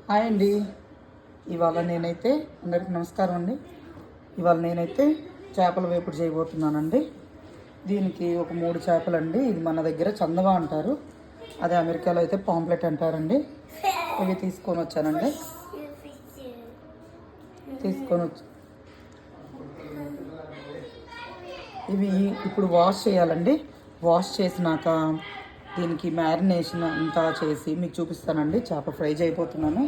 Hi అండి. ఇవాళ నేనైతే అందరికి నమస్కారం అండి. ఇవాళ నేనైతే చేపల వేపుడు చేయబోతున్నానండి. దీనికి ఒక 3 చేపలండి. ఇది మన దగ్గర చందవా అంటారు, అదే అమెరికాలో అయితే పాంప్లెట్ అంటారండి. ఇవి తీసుకొని వచ్చానండి. ఇవి ఇప్పుడు వాష్ చేయాలండి. వాష్ చేసినాక దీనికి మ్యారినేషన్ అంతా చేసి మీకు చూపిస్తానండి. చేప ఫ్రై చేయబోతున్నాను.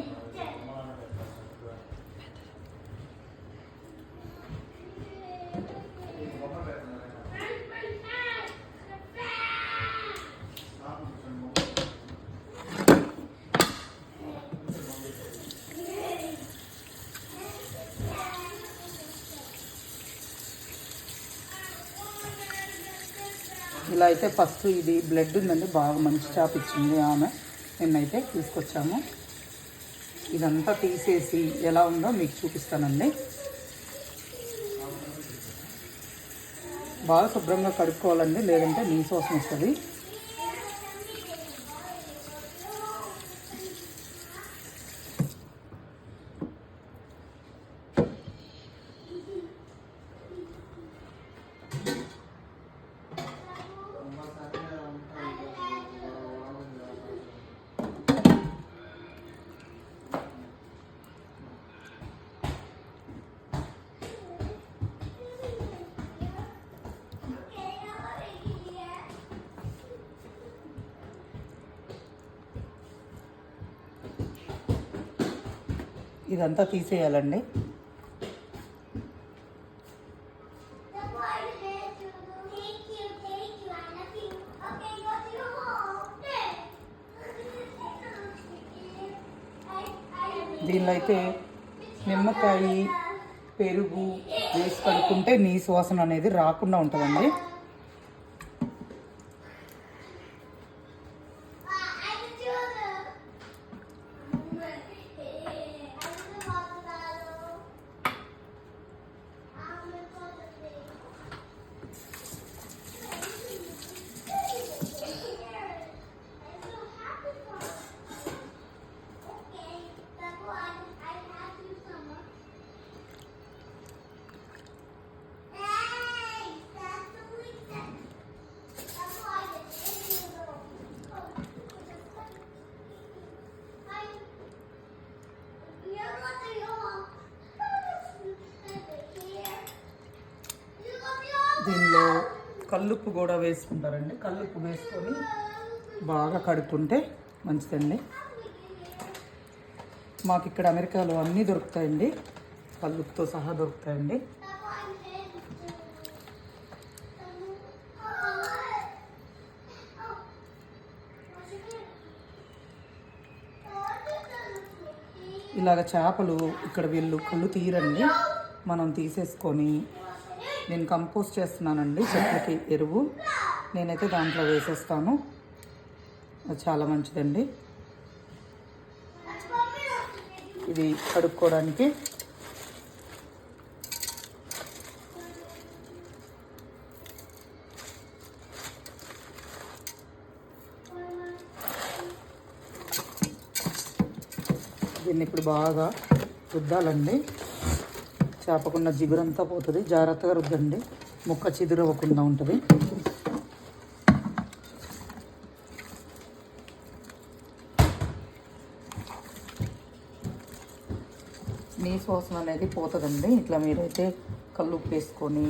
ఇలా అయితే ఫస్ట్ ఇది బ్లడ్ ఉందండి, బాగా మంచి చేప ఇచ్చింది ఆమె, నిన్నైతే తీసుకొచ్చాము. ఇదంతా తీసేసి ఎలా ఉందో మీకు చూపిస్తానండి. బాగా శుభ్రంగా కడుక్కోవాలండి, లేదంటే నీసు వాసన వస్తుంది. ఇదంతా తీసేయాలండి. దీనిలో అయితే నిమ్మకాయ, పెరుగు వేసి కడుక్కుంటే నీసు వాసన అనేది రాకుండా ఉంటుందండి. దీనిలో కల్లుప్పు కూడా వేసుకుంటారండి. కల్లుప్పు వేసుకొని బాగా కడుక్కుంటే మంచిదండి. మాకు ఇక్కడ అమెరికాలో అన్నీ దొరుకుతాయండి, కల్లుప్పుతో సహా దొరుకుతాయండి. ఇలాగ చేపలు ఇక్కడ వీళ్ళు కళ్ళు తీయరండి, మనం తీసేసుకొని, నేను కంపోస్ట్ చేస్తున్నానండి చెట్లకి ఎరువు, నేనైతే దాంట్లో వేసేస్తాను. అది చాలా మంచిదండి. ఇది కడుక్కోవడానికి దీన్ని ఇప్పుడు బాగా రుద్దాలండి. చేపకున్న జిగురంతా పోతుంది. జాగ్రత్తగా రుద్దండి, ముక్క చిదురవ్వకుండా ఉంటుంది. నీసు వాసన అనేది పోతుందండి. ఇట్లా మీరైతే కల్లుప్పు వేసుకొని,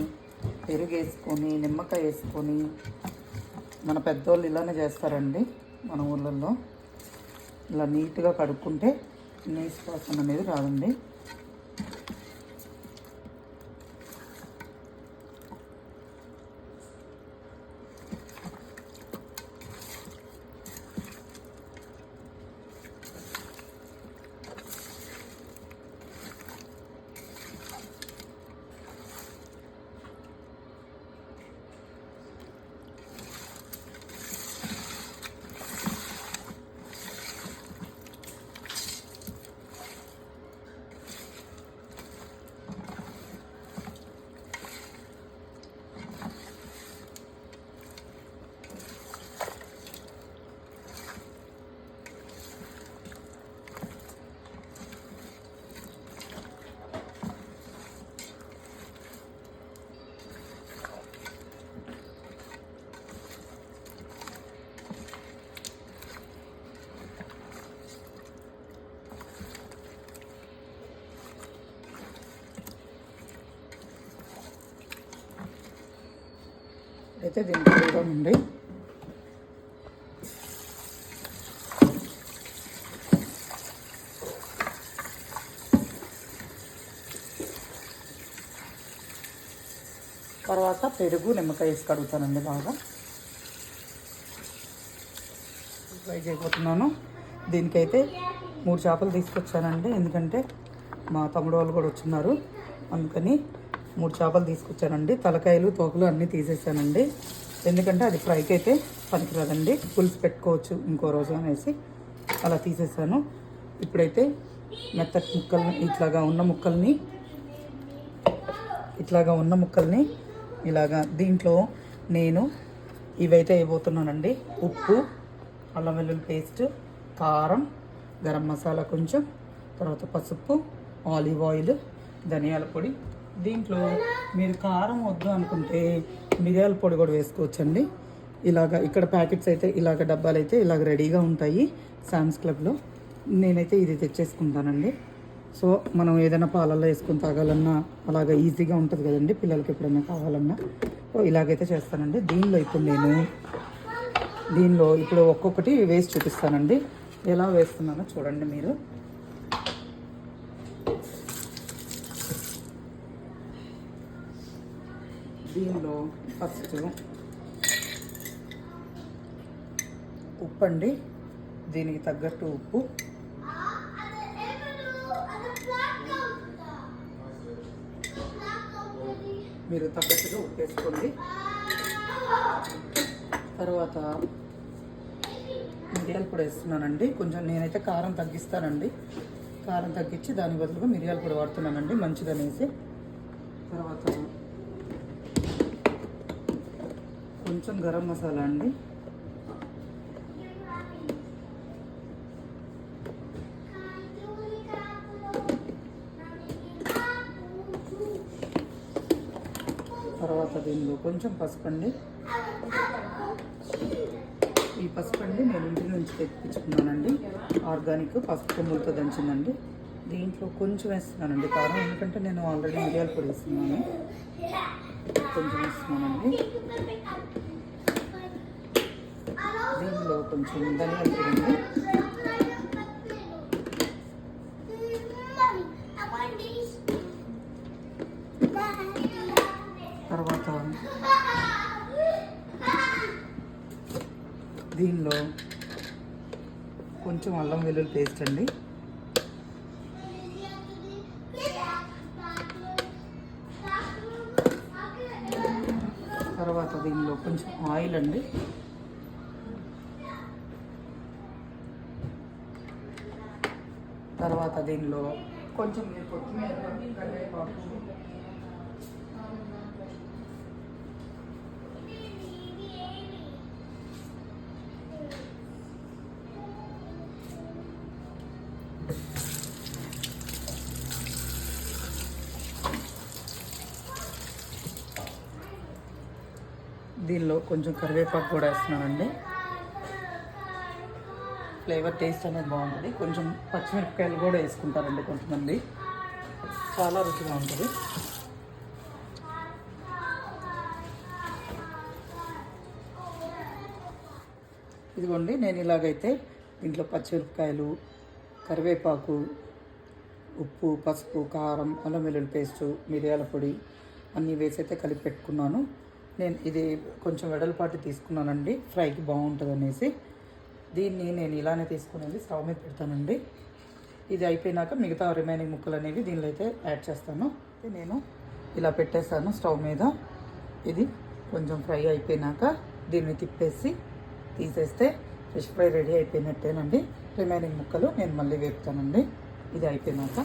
పెరుగు వేసుకొని, నిమ్మకాయ వేసుకొని, మన పెద్దోళ్ళు ఇలానే చేస్తారండి మన ఊళ్ళల్లో. ఇలా నీట్గా కడుక్కుంటే నీసు వాసన అనేది రాదండి. ఇప్పుడైతే దీనికి కలుగుతామండి. తర్వాత పెరుగు నిమ్మకాయ వేసి కడుగుతానండి. బాగా ఫ్రై చేయబోతున్నాను. దీనికైతే 3 చేపలు తీసుకొచ్చానండి, ఎందుకంటే మా తమ్ముడు వాళ్ళు కూడా వచ్చున్నారు, అందుకని 3 చేపలు తీసుకొచ్చానండి. తలకాయలు తోకలు అన్నీ తీసేసానండి, ఎందుకంటే అది ఫ్రైకి అయితే పనికిరాదండి, పులుసు పెట్టుకోవచ్చు ఇంకో రోజు అనేసి అలా తీసేసాను. ఇప్పుడైతే మెత్తటి ముక్కల్ని ఇట్లాగా ఉన్న ముక్కల్ని ఇలాగా దీంట్లో నేను ఇవైతే వేయబోతున్నానండి. ఉప్పు, అల్లం వెల్లుల్లి పేస్ట్, కారం, గరం మసాలా కొంచెం, తర్వాత పసుపు, ఆలివ్ ఆయిల్, ధనియాల పొడి. దీంట్లో మీరు కారం వద్దు అనుకుంటే మిరియాల పొడి కూడా వేసుకోవచ్చండి. ఇలాగ ఇక్కడ ప్యాకెట్స్ అయితే ఇలాగ డబ్బాలు అయితే ఇలాగ రెడీగా ఉంటాయి శామ్స్ క్లబ్లో. నేనైతే ఇది తెచ్చేసుకుంటానండి. సో మనం ఏదైనా పాలల్లో వేసుకొని తాగాలన్నా అలాగ ఈజీగా ఉంటుంది కదండి, పిల్లలకి ఎప్పుడైనా కావాలన్నా. సో ఇలాగైతే చేస్తానండి. దీనిలో ఇప్పుడు ఒక్కొక్కటి వేసి చూపిస్తానండి, ఎలా వేస్తున్నానో చూడండి మీరు. దీనిలో ఫస్ట్ ఉప్పు అండి, దీనికి తగ్గట్టు ఉప్పు, మీరు తగ్గట్టుగా ఉప్పు వేసుకోండి. తర్వాత మిరియాల పొడి వేస్తున్నానండి. కొంచెం నేనైతే కారం తగ్గిస్తానండి, కారం తగ్గించి దాని బదులుగా మిరియాల పొడి వాడుతున్నానండి, మంచిదనేసి. తర్వాత కొంచెం గరం మసాలా అండి, తర్వాత దీనిలో కొంచెం పసుపు అండి. ఈ పసుపు అండి నేను ఇంటి నుంచి తెప్పించుకున్నానండి, ఆర్గానిక్ పసుపు కొమ్ములతో దంచిందండి. దీంట్లో కొంచెం వేస్తున్నానండి కారం, ఎందుకంటే నేను ఆల్రెడీ మిరియాల పొడి వేస్తున్నాను, కొంచెం వేస్తున్నానండి. దీనిలో కొంచెం ధనియాల పొడి అండి, తర్వాత దీనిలో కొంచెం అల్లం వెల్లుల్లి పేస్ట్ అండి, తర్వాత దీనిలో కొంచెం ఆయిల్ అండి, తర్వాత దీనిలో కొంచెం కొత్తిమీర, కరివేపాకు, దీనిలో కొంచెం కరివేపాకు కూడా వేస్తున్నానండి. ఫ్లేవర్ టేస్ట్ అనేది బాగుంటుంది. కొంచెం పచ్చిమిరపకాయలు కూడా వేసుకుంటారండి కొంతమంది, చాలా రుచిగా ఉంటుంది. ఇదిగోండి, నేను ఇలాగైతే దీంట్లో పచ్చిమిరపకాయలు, కరివేపాకు, ఉప్పు, పసుపు, కారం, అల్లం వెల్లుల్లి పేస్టు, మిరియాల పొడి అన్నీ వేసి అయితే కలిపి పెట్టుకున్నాను. నేను ఇది కొంచెం వెడల్పాటి తీసుకున్నానండి, ఫ్రైకి బాగుంటుంది అనేసి. దీన్ని నేను ఇలానే తీసుకునేది స్టవ్ మీద పెడతానండి. ఇది అయిపోయినాక మిగతా రిమైనింగ్ ముక్కలు అనేవి దీనిలో అయితే యాడ్ చేస్తాను. నేను ఇలా పెట్టేస్తాను స్టవ్ మీద. ఇది కొంచెం ఫ్రై అయిపోయినాక దీన్ని తిప్పేసి తీసేస్తే ఫిష్ ఫ్రై రెడీ అయిపోయినట్టేనండి. రిమైనింగ్ ముక్కలు నేను మళ్ళీ వేపుతానండి ఇది అయిపోయినాక.